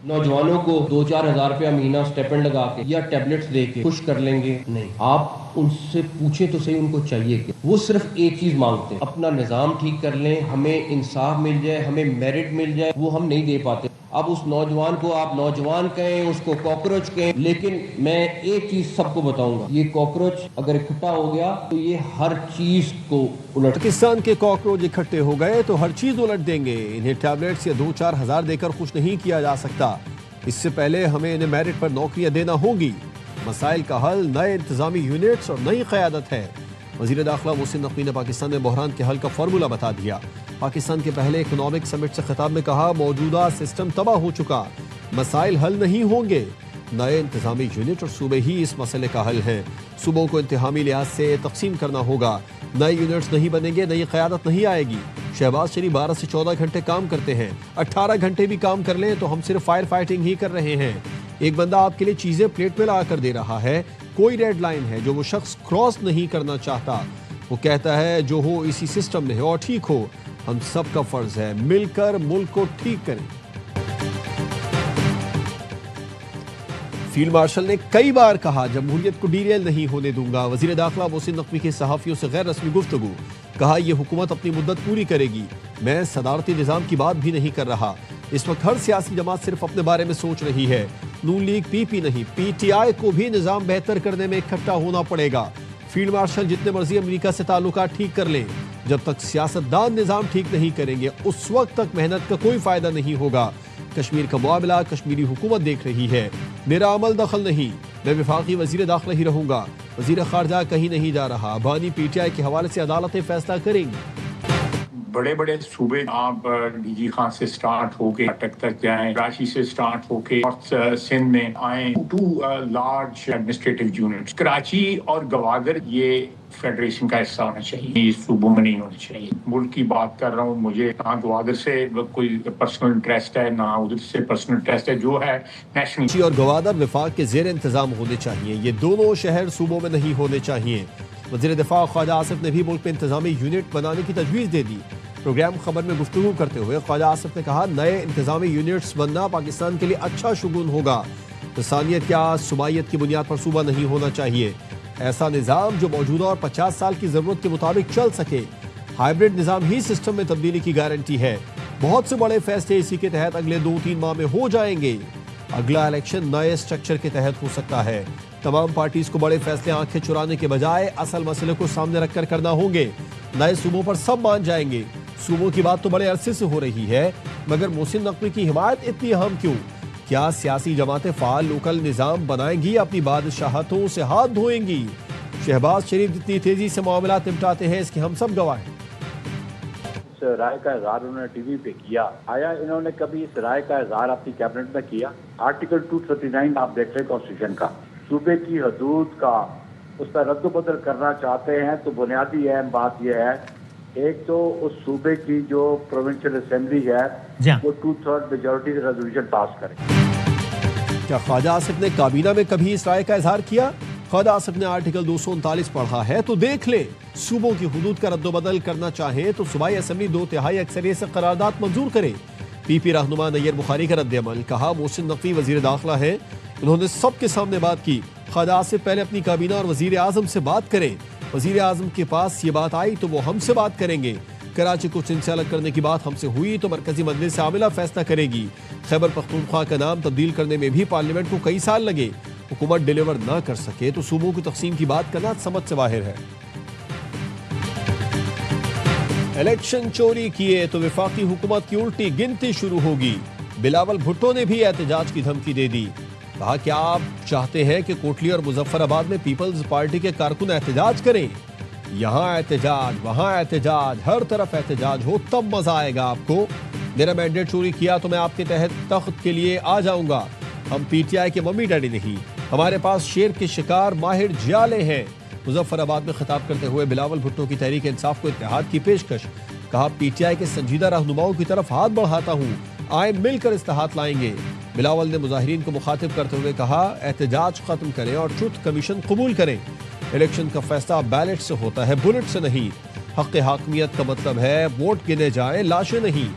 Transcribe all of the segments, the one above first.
नौजवानों को 2-4 हज़ार रुपया महीना स्टेपेंड लगा के या टैबलेट्स दे के खुश कर लेंगे? नहीं। आप उनसे पूछे तो सही उनको चाहिए कि वो सिर्फ एक चीज मांगते हैं, अपना निजाम ठीक कर लें, हमें इंसाफ मिल जाए, हमें मेरिट मिल जाए। वो हम नहीं दे पाते। अब उस नौजवान को आप नौजवान कहें, उसको कॉकरोच कहें, लेकिन मैं एक चीज सबको बताऊंगा, ये कॉकरोच अगर इकट्ठा हो गया तो ये हर चीज को उलट। पाकिस्तान के कॉकरोच इकट्ठे हो गए तो हर चीज उलट देंगे। इन्हें टैबलेट्स या 2-4 हज़ार देकर खुश नहीं किया जा सकता। इससे पहले हमें इन्हें मेरिट पर नौकरियां देना होगी। मसाइल का हल नए इंतजामी यूनिट्स और नई क़यादत है। वज़ीर दाखिला मोहसिन नकवी ने पाकिस्तान में बहरान के हल का फार्मूला बता दिया। पाकिस्तान के पहले इकोनॉमिक समिट से खिताब में कहा, मौजूदा सिस्टम तबाह हो चुका, मसाइल हल नहीं होंगे। नए इंतजामी यूनिट और सूबे ही इस मसले का हल है। सूबों को इंतहामी लिहाज से तकसीम करना होगा। नए यूनिट्स नहीं बनेंगे, नई क़यादत नहीं आएगी। शहबाज शरीफ 12 से 14 घंटे काम करते हैं, 18 घंटे भी काम कर लें तो हम सिर्फ फायर फाइटिंग ही कर रहे हैं। एक बंदा आपके लिए चीजें प्लेट में ला कर दे रहा है, कोई रेड लाइन है जो वो शख्स क्रॉस नहीं करना चाहता। वो कहता है जो हो इसी सिस्टम में है और ठीक हो। हम सबका फर्ज है मिलकर मुल्क को ठीक करें। फील्ड मार्शल ने कई बार कहा, जमहूरियत को डीरेल नहीं होने दूंगा। वजीर दाखिला मोहसिन नकवी के सहाफियों से गैर रस्मी गुफ्तगू, कहा यह हुकूमत अपनी मुद्दत पूरी करेगी, मैं सदारती निज़ाम की बात भी नहीं कर रहा। इस वक्त हर सियासी जमात सिर्फ अपने बारे में सोच रही है। नून लीग पीपी नहीं, पीटीआई को भी निज़ाम बेहतर करने में इकट्ठा होना पड़ेगा। फील्ड मार्शल जितने मर्जी अमेरिका से ताल्लुकात ठीक कर लें, जब तक सियासतदान निज़ाम ठीक नहीं करेंगे उस वक्त तक मेहनत का कोई फायदा नहीं होगा। कश्मीर का मामला कश्मीरी हुकूमत देख रही है, मेरा अमल दखल नहीं, मैं विफाकी वजीर दाखिला ही रहूंगा। वजीर खारजा कहीं नहीं जा रहा। बानी पीटीआई के हवाले से अदालतें फैसला करेंगी। बड़े बड़े सूबे आप डीजी खान से स्टार्ट होके अटक तक जाएं, कराची से स्टार्ट होके नॉर्थ सिंध में आए, 2 लार्ज एडमिनिस्ट्रेटिव यूनिट्स, कराची और गवादर, ये फेडरेशन का हिस्सा होना चाहिए, ये सूबों में नहीं होना चाहिए। मुल्क की बात कर रहा हूँ, मुझे ना गवादर से कोई पर्सनल इंटरेस्ट है ना उधर से पर्सनल इंटरेस्ट है, जो है नेशनल। और गवादर विफाक के जेर इंतजाम होने चाहिए, ये दोनों शहर सूबों में नहीं होने चाहिए। वज़ीर दिफा ख्वाजा आसिफ ने भी मुल्क में इंतजामी यूनिट बनाने की तजवीज़ दे दी। प्रोग्राम खबर में गुफ्तगू करते हुए ख्वाजा आसिफ ने कहा, नए इंतजामी यूनिट्स बनना पाकिस्तान के लिए अच्छा शुगुन होगा। इंसानियत या सुबाइयत की बुनियाद पर सूबा नहीं होना चाहिए। ऐसा निज़ाम जो मौजूदा और 50 साल की ज़रूरत के मुताबिक चल सके। हाइब्रिड निज़ाम ही सिस्टम में तब्दीली की गारंटी है। बहुत से बड़े फैसले इसी के तहत अगले 2-3 माह में हो जाएंगे। अगला इलेक्शन नए स्ट्रक्चर के तहत हो सकता है। तमाम पार्टीज को बड़े फैसले आंखें चुराने के बजाय असल मसले को सामने रखकर करना होंगे। नए सूबों पर सब मान जाएंगे। सूबों की बात तो बड़े अरसे से हो रही है, मगर मोहसिन नकवी की हिमायत इतनी अहम क्यों? क्या सियासी जमातें फाल लोकल निज़ाम बनाएंगी, अपनी बादशाहतों से हाथ धोएंगी? शहबाज शरीफ जितनी तेजी से मामला निपटाते हैं इसके हम सब गवाह हैं। राय का इजहार उन्होंने टीवी पे किया, आया इन्होंने कभी इस राय का इजहार अपनी कैबिनेट में किया? आर्टिकल 239 आप देख रहे कॉन्स्टिट्यूशन का, सूबे की हदूद का, उस पर रद्द-बदल करना चाहते हैं तो बुनियादी अहम बात यह है, एक तो उस सूबे की जो प्रोविंशियल असेंबली है वो 2/3 मेजोरिटी से रेजोल्यूशन पास करे। क्या ख्वाजा आसिफ ने काबीना में कभी इस राय का इजहार किया? ख्वाजा आसिफ ने आर्टिकल 239 पढ़ा है तो देख ले। सूबों की हुदूद का रद्द-बदल करना चाहे तो सूबाई असेंबली 2/3 अक्सरियत से करारदाद मंजूर करे। पीपी रहनुमा नैयर बुखारी का रद्द-अमल, कहा मोहसिन नकवी वजीर दाखिला है, उन्होंने सबके सामने बात की। ख्वाजा आसिफ पहले अपनी काबीना और वजीर आजम से बात करें। वजीर आजम के पास ये बात आई तो वो हमसे बात करेंगे। कराची को सिंध से अलग करने की बात हमसे हुई तो मरकजी मजलिस आमिला फैसला करेगी। खैबर पख्तूनख्वा का नाम तब्दील करने में भी पार्लियामेंट को कई साल लगे। हुकूमत डिलीवर ना कर सके तो सूबों की तकसीम की बात करना समझ से बाहर है। इलेक्शन चोरी किए तो विफाकी हुकूमत की उल्टी गिनती शुरू होगी। बिलावल भुट्टो ने भी एहतजाज की धमकी दे दी। कहा क्या आप चाहते हैं कि कोटली और मुजफ्फराबाद में पीपल्स पार्टी के कारकुन एहतजाज करें? यहाँ एहतजाज, वहाँ एहतजाज, हर तरफ एहतजाज हो तब मजा आएगा आपको। मेरा मैंडेट चोरी किया तो मैं आपके तहत तख्त के लिए आ जाऊंगा। हम पीटीआई के मम्मी डैडी नहीं, हमारे पास शेर के शिकार माहिर जियाले हैं। मुजफ्फराबाद में खिताब करते हुए बिलावल भुट्टो की तहरीक इंसाफ को इत्तेहाद की पेशकश, कहा पीटीआई के संजीदा रहनुमाओं की तरफ हाथ बढ़ाता हूँ, आए मिलकर इस्तेहात लाएंगे। बिलावल ने मुजाहिरीन को मुखातिब करते हुए कहा एहतजाज खत्म करें और ट्रुथ कमीशन कबूल करें। इलेक्शन का फैसला बैलेट से होता है, बुलेट से नहीं। हक हाकमियत का मतलब है वोट गिने जाए, लाशें नहीं।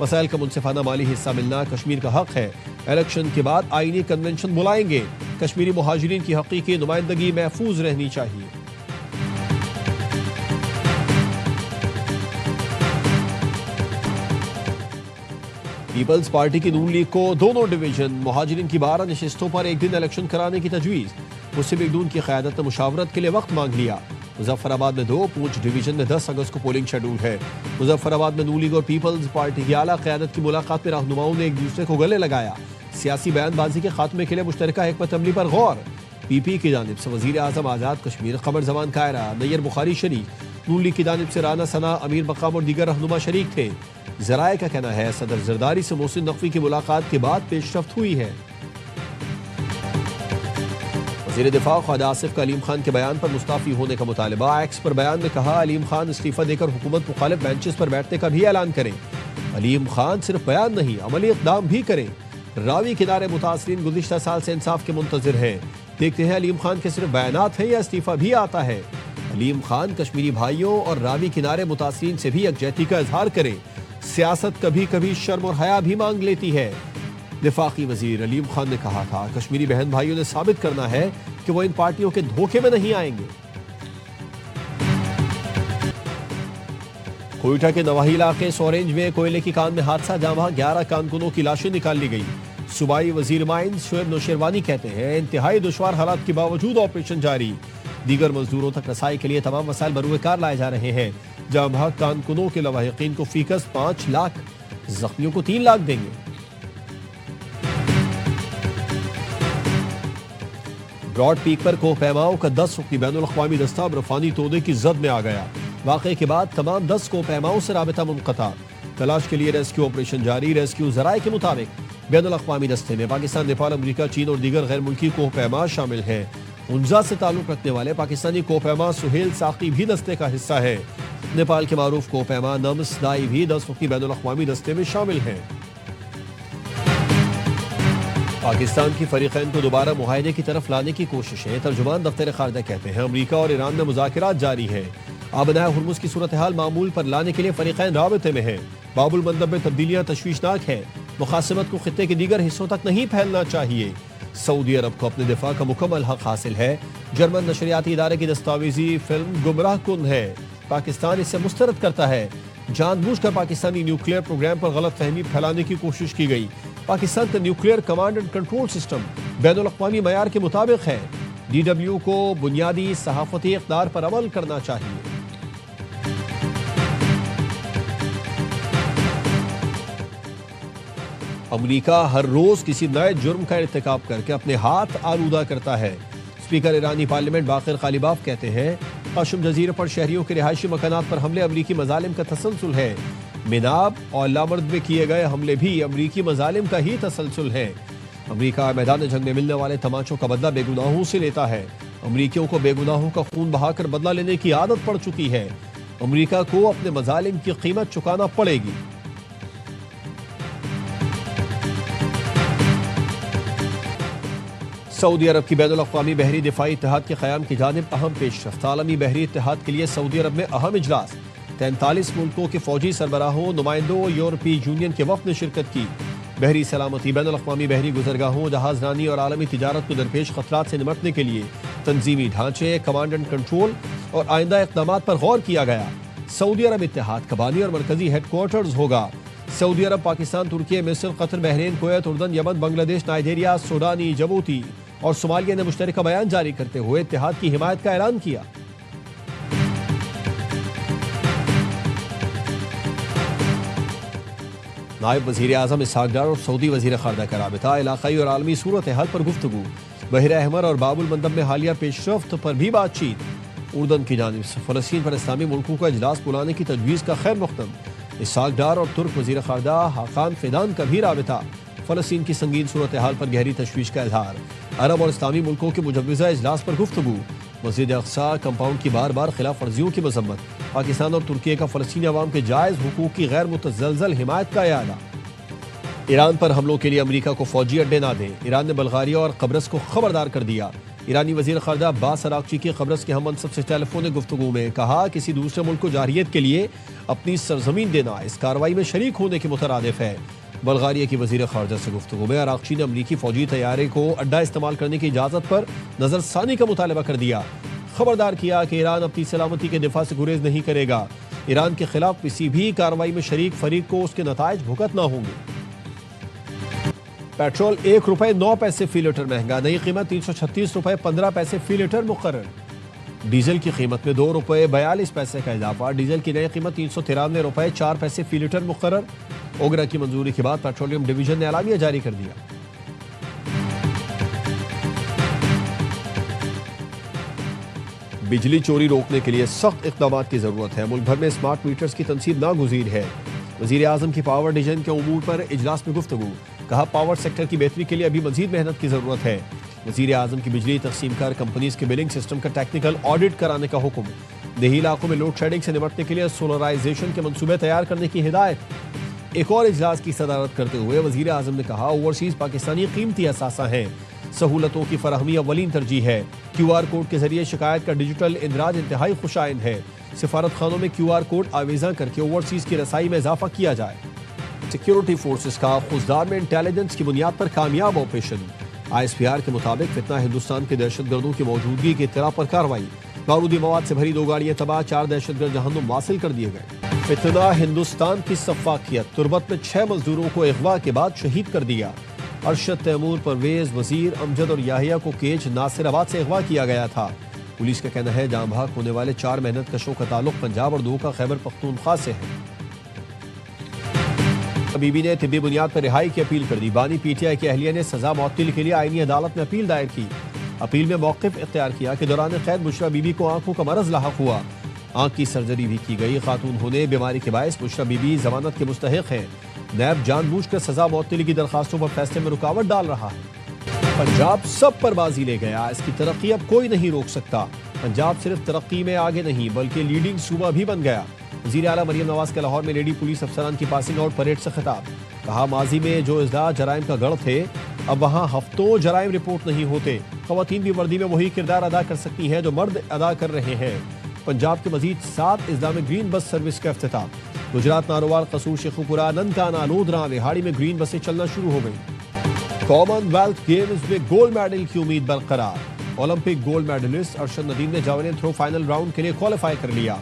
वसाइल का मुनसिफाना माली हिस्सा मिलना कश्मीर का हक है। इलेक्शन के बाद आईनी कन्वेंशन बुलाएंगे। कश्मीरी मुहाजिरीन की हकीकी नुमाइंदगी महफूज रहनी चाहिए। पीपल्स पार्टी की नून लीग को दोनों डिवीजन मुहाजिरीन की 12 नशिस्तों पर एक दिन इलेक्शन कराने की तजवीज़। मुस्लिम लीग नून की क़यादत ने मुशावरत के लिए वक्त मांग लिया। मुजफ्फराबाद में 2, पूंछ डिवीजन में 10 अगस्त को पोलिंग शेड्यूल है। मुजफ्फराबाद में नून लीग और पीपल्स पार्टी की आला क़यादत की मुलाकात में रहनुमाओं ने एक दूसरे को गले लगाया। सियासी बयानबाजी के खात्मे के लिए मुश्तरका हिकमत अमली पर गौर। पीपी की जानिब से वज़ीर आज़म आज़ाद कश्मीर क़मर ज़मान कायरा, नैयर बुखारी शरीक, नून लीग की जानिब से राना सना, अमीर मकाम और दीगर रहनुमा शरीक थे। ज़राए का कहना है सदर जरदारी से मोहसिन नकवी की मुलाकात के बाद पेशरफ्त हुई है। वज़ीर दिफा ख्वाजा आसिफ का अलीम खान के बयान पर मुस्ताफ़ी होने का मुतालबा। एक्स पर बयान में कहा अलीम खान इस्तीफ़ा देकर हुकूमत मुखालिफ बेंचेस पर बैठने का भी ऐलान करें। अलीम खान सिर्फ बयान नहीं अमली इक़दाम भी करें। रावी किनारे मुतासरीन गुज़िश्ता साल से इंसाफ के मुंतज़िर हैं। देखते हैं अलीम खान के सिर्फ बयानात हैं या इस्तीफ़ा भी आता है। अलीम खान कश्मीरी भाइयों और रावी किनारे मुतासरीन से भी यकजहती का इजहार करें। सियासत कभी कभी शर्म और हया भी मांग लेती है। दिफाकी वजीर अलीम खान ने कहा था कश्मीरी बहन भाइयों ने साबित करना है कि वो इन पार्टियों के धोखे में नहीं आएंगे। कोयटा के नवाही इलाके सोरेंज में कोयले की कान में हादसा, जहां 11 कारकुनों की लाशें निकाल ली गई। सूबाई वजीर माइंस शोएब नौशेरवानी कहते हैं इंतहाई दुश्वार हालात के बावजूद ऑपरेशन जारी। दीगर मजदूरों तक रसाई के लिए तमाम वसाइल बरूएकार लाए जा रहे हैं। जहां कारकुनों के लवाहिकीन को फीकस 5 लाख, जख्मियों को 3 लाख देंगे। ब्रॉड पीक पर कोहपैमाओं का 10 रुकनी बैनुल अक़वामी दस्ता बर्फानी तोदे की जद में आ गया। वाक़े के बाद तमाम 10 कोहपैमाओं से राबिता मुनक़ता। तलाश के लिए रेस्क्यू ऑपरेशन जारी। रेस्क्यू ज़राए के मुताबिक बैनुल अक़वामी दस्ते में पाकिस्तान, नेपाल, अमरीका, चीन और दीगर गैर मुल्की कोहपैमा शामिल हैं। उंजा से ताल्लुक रखने वाले पाकिस्तानी कोहपैमा सुहेल साकी भी दस्ते का हिस्सा है। नेपाल के मारूफ कोहपैमा नम्स दाई भी 10 रुकनी बैनुल अक़वामी दस्ते में शामिल हैं। पाकिस्तान की फरीक़ैन को दोबारा मुआहदे की तरफ लाने की कोशिशें। तर्जुमान दफ्तर खारजा कहते हैं अमरीका और ईरान में मुज़ाकरात जारी है। आबनाए हुर्मुज़ की सूरत हाल मामूल पर लाने के लिए फरीक़ैन राबते में है। बाबुल मंदब में तब्दीलियाँ तशवीशनाक है। मुखासमत को खित्ते के दीगर हिस्सों तक नहीं फैलना चाहिए। सऊदी अरब को अपने दिफा का मुकम्मल हक हासिल है। जर्मन नशरियाती इदारे की दस्तावेजी फिल्म गुमराह कुन है। पाकिस्तान इससे मुस्तरद करता है। जानबूझकर पाकिस्तानी न्यूक्लियर प्रोग्राम पर गलत फहमी फैलाने की कोशिश की गई। पाकिस्तान का nuclear command and control system बैनुल अक़वामी मयार के मुताबिक है। DW को बुनियादी सहाफती इक़दार पर अमल करना चाहिए। अमरीका हर रोज किसी नए जुर्म का इर्तिकाब करके अपने हाथ आलूदा करता है। स्पीकर ईरानी पार्लियामेंट बाक़िर ग़ालिबाफ कहते हैं काशम जजीरे पर शहरियों के रिहायशी मकानात पर हमले अमरीकी मजालिम का तसलसल है। मिनाब और लामर्द में किए गए हमले भी अमरीकी मजालिम का ही तसलसल है। अमरीका मैदान जंग में मिलने वाले तमाचों का बदला बेगुनाहों से लेता है। अमरीकियों को बेगुनाहों का खून बहाकर बदला लेने की आदत पड़ चुकी है। अमरीका को अपने मजालिम की कीमत चुकाना पड़ेगी। सऊदी अरब की बैनुल अक़वामी बहरी दिफाई इत्तेहाद के क़याम की जानिब अहम पेशरफ्त। आलमी बहरी इत्तेहाद के लिए सऊदी अरब में अहम इजलास। 43 मुल्कों के फौजी सरबराहों, नुमाइंदों, यूरोपीय यूनियन के वफ़द ने शिरकत की। बहरी सलामती, बैनुल अक़वामी बहरी गुज़रगाहों, जहाज़रानी और आलमी तिजारत को दरपेश ख़तरात से निपटने के लिए तंजीमी ढांचे, कमांड एंड कंट्रोल और आइंदा इक़दामात पर गौर किया गया। सऊदी अरब इत्तेहाद का बानी और मरकजी हेडक्वार्टर्स होगा। सऊदी अरब पाकिस्तान, तुर्की, मिस्र, कतर, बहरीन, कुवैत, उर्दन, यमन, बांग्लादेश, नाइजीरिया, सूडानी, जबूती और सोमालिया ने मुश्तरका बयान जारी करते हुए इत्तेहाद की हिमायत का ऐलान किया। नायब वज़ीर आज़म इसहाक़ डार और सऊदी वज़ीर ख़ारजा का राबिता। इलाक़ाई और आलमी सूरत हाल पर गुफ्तगू। बहर अहमर और बाबुल मंदब में हालिया पेशरफ्त पर भी बातचीत। उर्दन की जानिब से फ़लस्तीन पर इस्लामी मुल्कों का इजलास बुलाने की तजवीज़ का खैर मक़दम। इसहाक़ डार और तुर्क वज़ीर ख़ारजा हाकान फ़िदान का भी राबिता। फ़लस्तीन की संगीन सूरत हाल पर गहरी तशवीश का इजहार। अरब और इस्लामी मुल्कों के मुजव्विज़ा इजलास पर गुफ्तगू। मस्जिद अक़सा कंपाउंड की बार बार खिलाफ वर्जियों की मजम्मत। पाकिस्तान और तुर्की का फ़लस्तीनी अवाम के जायज़ हुकूक की गैर मुतज़लज़ल हिमायत का इयादा। ईरान पर हमलों के लिए अमरीका को फौजी अड्डे ना दें। ईरान ने बल्गारिया और कब्रस को खबरदार कर दिया। ईरानी वजीर खारजा अब्बास अरागची की कब्रस के हम मनसब से टेलीफोनिक गुफ्तगू में कहा, किसी दूसरे मुल्क को जारहियत के लिए अपनी सरजमीन देना इस कार्रवाई में शरीक होने के मुतरादिफ है। बल्गारिया की वजीर खारजा से गुफ्तगू में अरागची ने अमरीकी फौजी तैयारे को अड्डा इस्तेमाल करने की इजाज़त पर नजरसानी का मुतालबा कर दिया। खबरदार किया कि ईरान अपनी सलामती के दिफा से गुरेज नहीं करेगा। ईरान के खिलाफ किसी भी कार्रवाई में शरीक फरीक को उसके नताइज भुगतना होंगे। पेट्रोल 1 रुपए 9 पैसे फी लीटर महंगा, नई कीमत 336 रुपए 15 पैसे फी लीटर मुकर्रर। डीजल की कीमत में 2 रुपए 42 पैसे का इजाफा, डीजल की नई कीमत 393 रुपए 4 पैसे फी लीटर मुकर्रर। ओगरा की मंजूरी के बाद पेट्रोलियम डिवीजन ने एलानिया जारी कर दिया। बिजली चोरी रोकने के लिए सख्त इक़दामात की जरूरत है। मुल्क भर में स्मार्ट मीटर्स की तनसीब नागुज़ीर है। वज़ीर आज़म की पावर डिवीजन के उमूर पर इजलास में गुफ्तगू, कहा पावर सेक्टर की बेहतरी के लिए अभी मजीद मेहनत की जरूरत है। वज़ीर आज़म की बिजली तकसीमकार कंपनीज के बिलिंग सिस्टम का टेक्निकल ऑडिट कराने का हुक्म। देही इलाकों में लोड शेडिंग से निपटने के लिए सोलराइजेशन के मंसूबे तैयार करने की हिदायत। एक और इजलास की सदारत करते हुए वज़ीर आज़म ने कहा, ओवरसीज पाकिस्तानी कीमती असासा हैं, सहूलतों की फराहमी अव्वलीन तरजीह है। QR कोड के जरिए शिकायत का डिजिटल इंदराज इंतहाई खुशाइन है। सिफारत खानों में QR कोड आवेजा करके ओवरसीज की रसाई में इजाफा किया जाए। सिक्योरिटी फोर्सेस का खुजदार में इंटेलिजेंस की बुनियाद पर कामयाब ऑपरेशन। ISPR के मुताबिक फितना हिंदुस्तान के दहशतगर्दों की मौजूदगी की इत्तला पर कार्रवाई। बारूदी मवाद से भरी 2 गाड़ियां तबाह, 4 दहशतगर्द जहन्नुम वासिल कर दिए गए। फितना हिंदुस्तान की सफाकियत, तुरबत में 6 मजदूरों को अगवा के बाद शहीद कर दिया। अरशद, तैमूर, परवेज, वजीर, अमजद और याहिया को केज नासिराबाद से अगवा किया गया था। पुलिस का कहना है जाँ भाग होने वाले 4 मेहनत कशों का ताल्लुक पंजाब और 2 का खैबर पख्तूनख्वा से है। बीबी ने तिब्बी बुनियाद पर रिहाई की अपील कर दी। बानी PTI के अहलिया ने सजा मुअत्तिल के लिए आईनी अदालत में अपील दायर की। अपील में मौक़िफ़ इख्तियार किया कि दौरान कैद बुशरा बीबी को आंखों का मरज लाहक हुआ, आंख की सर्जरी भी की गई। खातून होने बीमारी के बायस बुशरा बीबी जमानत के मुस्तहिक हैं। नैब जानबूझकर सजा मुअत्तिली की दरखास्तों पर फैसले में रुकावट डाल रहा है। पंजाब सब पर बाजी ले गया, इसकी तरक्की अब कोई नहीं रोक सकता। पंजाब सिर्फ तरक्की में आगे नहीं बल्कि लीडिंग सूबा भी बन गया। वज़ीर आला मरियम नवाज के लाहौर में लेडी पुलिस अफसरान की पासिंग आउट परेड से खिताब। कहा, माजी में जो इज़्दा जराइम का गढ़ थे, अब वहाँ हफ्तों जराइम रिपोर्ट नहीं होते। ख़वातीन भी वर्दी में वही किरदार अदा कर सकती हैं जो मर्द अदा कर रहे हैं। पंजाब के मजीद 7 इज़्दा में ग्रीन बस सर्विस का इफ्तिताह। गुजरात, नारोवाल, कसूर, शेखुपुरा, ननकाना, लोधरा, रिहाड़ी में ग्रीन बसें चलना शुरू हो गई। कॉमनवेल्थ गेम्स में गोल्ड मेडल की उम्मीद बरकरार। Olympic gold medalist Arshad Nadeem ने जावेलिन थ्रो फाइनल राउंड के लिए क्वालिफाई कर लिया।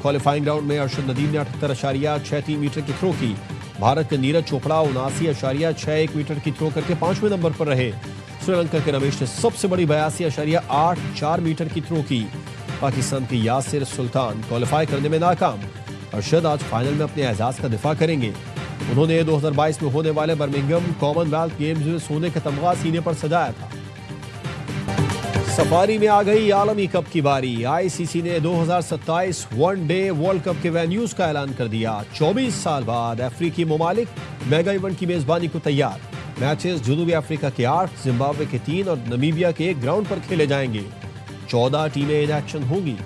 क्वालिफाइंग राउंड में अरशद नदीम ने 78.63 मीटर की थ्रो की। भारत के नीरज चोपड़ा 79.61 मीटर की थ्रो करके 5वें नंबर पर रहे। श्रीलंका के रमेश ने सबसे बड़ी 82.84 मीटर की थ्रो की। पाकिस्तान के यासिर सुल्तान क्वालिफाई करने में नाकाम। अरशद आज फाइनल में अपने एजाज का दिफा करेंगे। उन्होंने 2022 में होने वाले बर्मिंघम कॉमनवेल्थ गेम्स में सोने का तमगा सीने पर सजाया था। सफारी में आ गई आलमी कप की बारी। ICC ने 2027 वनडे वर्ल्ड कप के वेन्यूज का ऐलान कर दिया। 24 साल बाद अफ्रीकी ममालिक मेगा इवेंट की मेजबानी को तैयार। मैचेस जनूबी अफ्रीका के 8, जिम्बाब्वे के 3 और नमीबिया के 1 ग्राउंड पर खेले जाएंगे। 14 टीमें इन एक्शन होंगी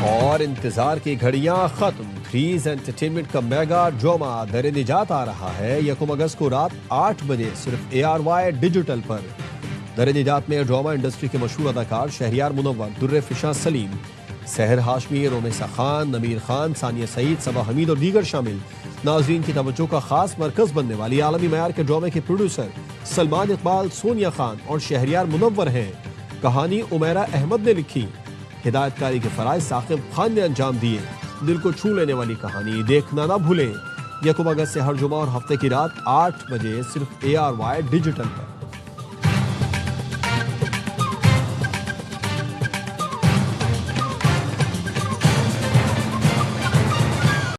और इंतजार की घड़ियां खत्म। थ्रीज एंटरटेनमेंट का मेगा ड्रामा दर निजात आ रहा है 1 अगस्त को रात 8 बजे सिर्फ ARY डिजिटल पर। दर निजात में ड्रामा इंडस्ट्री के मशहूर अदाकार शहरियार मुनव्वर, दुर्रे फिशा सलीम, सहर हाशमी, रोमेसा खान, नमीर खान, सानिया सईद, सबा हमीद और दीगर शामिल। नाज़रीन की तवज्जो का खास मरकज बनने वाली आलमी मयार के ड्रामे के प्रोड्यूसर सलमान इकबाल, सोनिया खान और शहरियार मुनव्वर हैं। कहानी उमैरा अहमद ने लिखी, हिदायतकारी के फराइज साकिब खान ने अंजाम दिए। दिल को छू लेने वाली कहानी देखना ना भूलें। 1 अगस्त से हर जुमा और हफ्ते की रात 8 बजे सिर्फ ARY डिजिटल पर।